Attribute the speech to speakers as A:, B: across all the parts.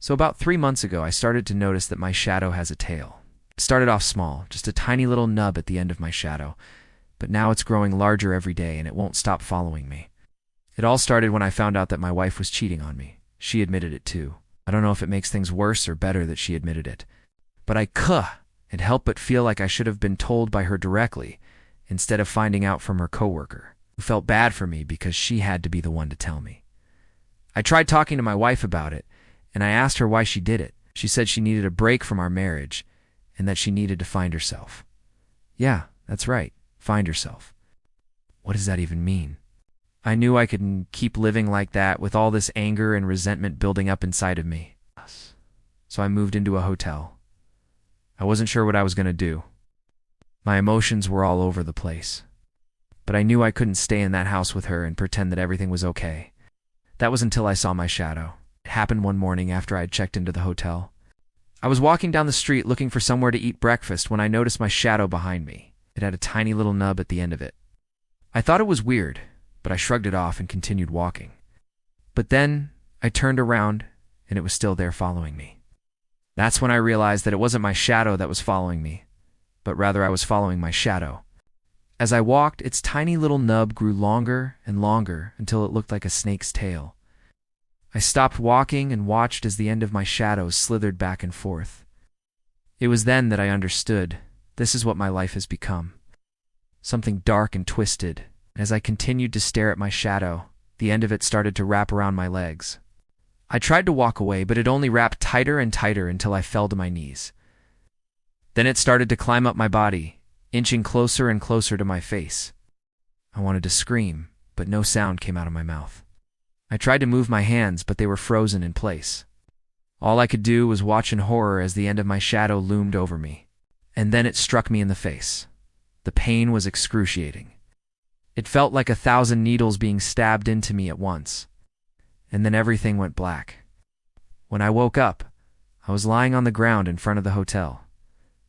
A: So about 3 months ago, I started to notice that my shadow has a tail. It started off small, just a tiny little nub at the end of my shadow, but now it's growing larger every day and it won't stop following me. It all started when I found out that my wife was cheating on me. She admitted it too. I don't know if it makes things worse or better that she admitted it, but I can't help but feel like I should have been told by her directly instead of finding out from her coworker, who felt bad for me because she had to be the one to tell me. I tried talking to my wife about it, and I asked her why she did it. She said she needed a break from our marriage and that she needed to find herself. Yeah, that's right, find herself. What does that even mean? I knew I couldn't keep living like that with all this anger and resentment building up inside of me. So I moved into a hotel. I wasn't sure what I was going to do. My emotions were all over the place. But I knew I couldn't stay in that house with her and pretend that everything was okay. That was until I saw my shadow. It happened one morning after I had checked into the hotel. I was walking down the street looking for somewhere to eat breakfast when I noticed my shadow behind me. It had a tiny little nub at the end of it. I thought it was weird, but I shrugged it off and continued walking. But then I turned around and it was still there following me. That's when I realized that it wasn't my shadow that was following me, but rather I was following my shadow. As I walked, its tiny little nub grew longer and longer until it looked like a snake's tail. I stopped walking and watched as the end of my shadow slithered back and forth. It was then that I understood this is what my life has become. Something dark and twisted. As I continued to stare at my shadow, the end of it started to wrap around my legs. I tried to walk away, but it only wrapped tighter and tighter until I fell to my knees. Then it started to climb up my body, inching closer and closer to my face. I wanted to scream, but no sound came out of my mouth. I tried to move my hands, but they were frozen in place. All I could do was watch in horror as the end of my shadow loomed over me. And then it struck me in the face. The pain was excruciating. It felt like 1,000 needles being stabbed into me at once. And then everything went black. When I woke up, I was lying on the ground in front of the hotel.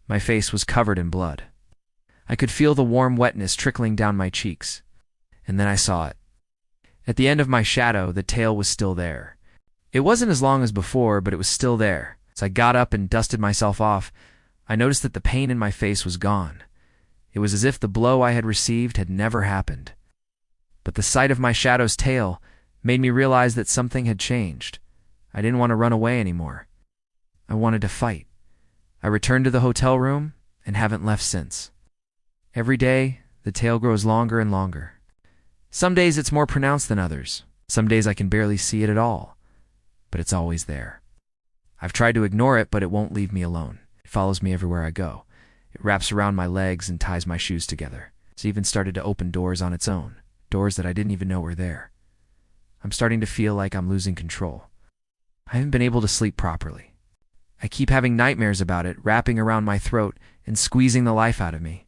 A: My face was covered in blood. I could feel the warm wetness trickling down my cheeks. And then I saw it. At the end of my shadow, the tail was still there. It wasn't as long as before, but it was still there. As I got up and dusted myself off, I noticed that the pain in my face was gone. It was as if the blow I had received had never happened. But the sight of my shadow's tail made me realize that something had changed. I didn't want to run away anymore. I wanted to fight. I returned to the hotel room and haven't left since. Every day, the tail grows longer and longer. Some days it's more pronounced than others. Some days I can barely see it at all. But it's always there. I've tried to ignore it, but it won't leave me alone. It follows me everywhere I go. It wraps around my legs and ties my shoes together. It's even started to open doors on its own, doors that I didn't even know were there. I'm starting to feel like I'm losing control. I haven't been able to sleep properly. I keep having nightmares about it, wrapping around my throat and squeezing the life out of me.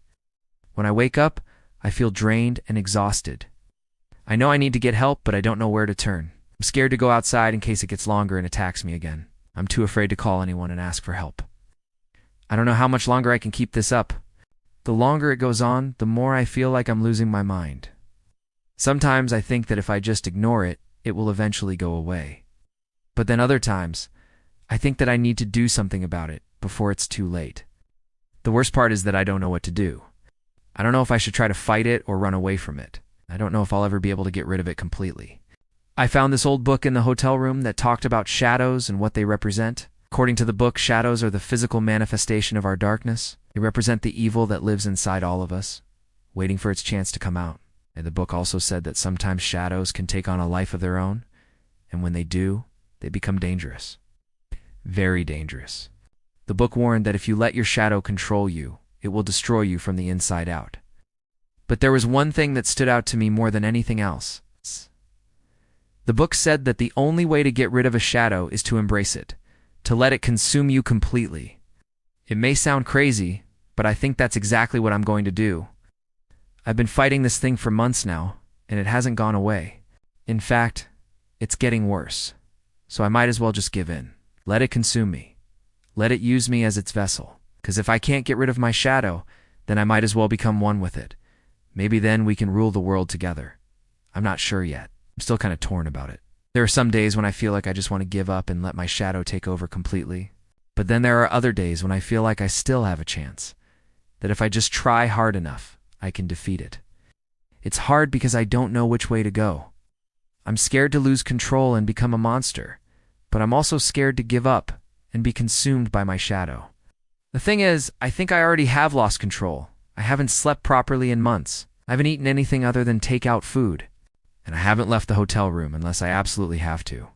A: When I wake up, I feel drained and exhausted. I know I need to get help, but I don't know where to turn. I'm scared to go outside in case it gets longer and attacks me again. I'm too afraid to call anyone and ask for help. I don't know how much longer I can keep this up. The longer it goes on, the more I feel like I'm losing my mind. Sometimes I think that if I just ignore it, it will eventually go away. But then other times, I think that I need to do something about it before it's too late. The worst part is that I don't know what to do. I don't know if I should try to fight it or run away from it. I don't know if I'll ever be able to get rid of it completely. I found this old book in the hotel room that talked about shadows and what they represent. According to the book, shadows are the physical manifestation of our darkness. They represent the evil that lives inside all of us, waiting for its chance to come out. And the book also said that sometimes shadows can take on a life of their own, and when they do, they become dangerous. Very dangerous. The book warned that if you let your shadow control you, it will destroy you from the inside out. But there was one thing that stood out to me more than anything else. The book said that the only way to get rid of a shadow is to embrace it, to let it consume you completely. It may sound crazy, but I think that's exactly what I'm going to do. I've been fighting this thing for months now, and it hasn't gone away. In fact, it's getting worse. So I might as well just give in. Let it consume me. Let it use me as its vessel. Because if I can't get rid of my shadow, then I might as well become one with it. Maybe then we can rule the world together. I'm not sure yet. I'm still kind of torn about it. There are some days when I feel like I just want to give up and let my shadow take over completely. But then there are other days when I feel like I still have a chance, that if I just try hard enough, I can defeat it. It's hard because I don't know which way to go. I'm scared to lose control and become a monster, but I'm also scared to give up and be consumed by my shadow. The thing is, I think I already have lost control. I haven't slept properly in months. I haven't eaten anything other than takeout food. And I haven't left the hotel room unless I absolutely have to.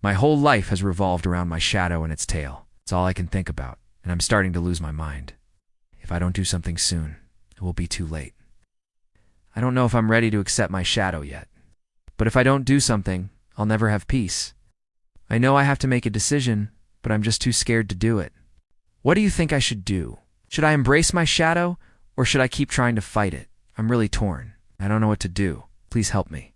A: My whole life has revolved around my shadow and its tail. It's all I can think about, and I'm starting to lose my mind. If I don't do something soon, it will be too late. I don't know if I'm ready to accept my shadow yet. But if I don't do something, I'll never have peace. I know I have to make a decision, but I'm just too scared to do it. What do you think I should do? Should I embrace my shadow, or should I keep trying to fight it? I'm really torn. I don't know what to do. Please help me.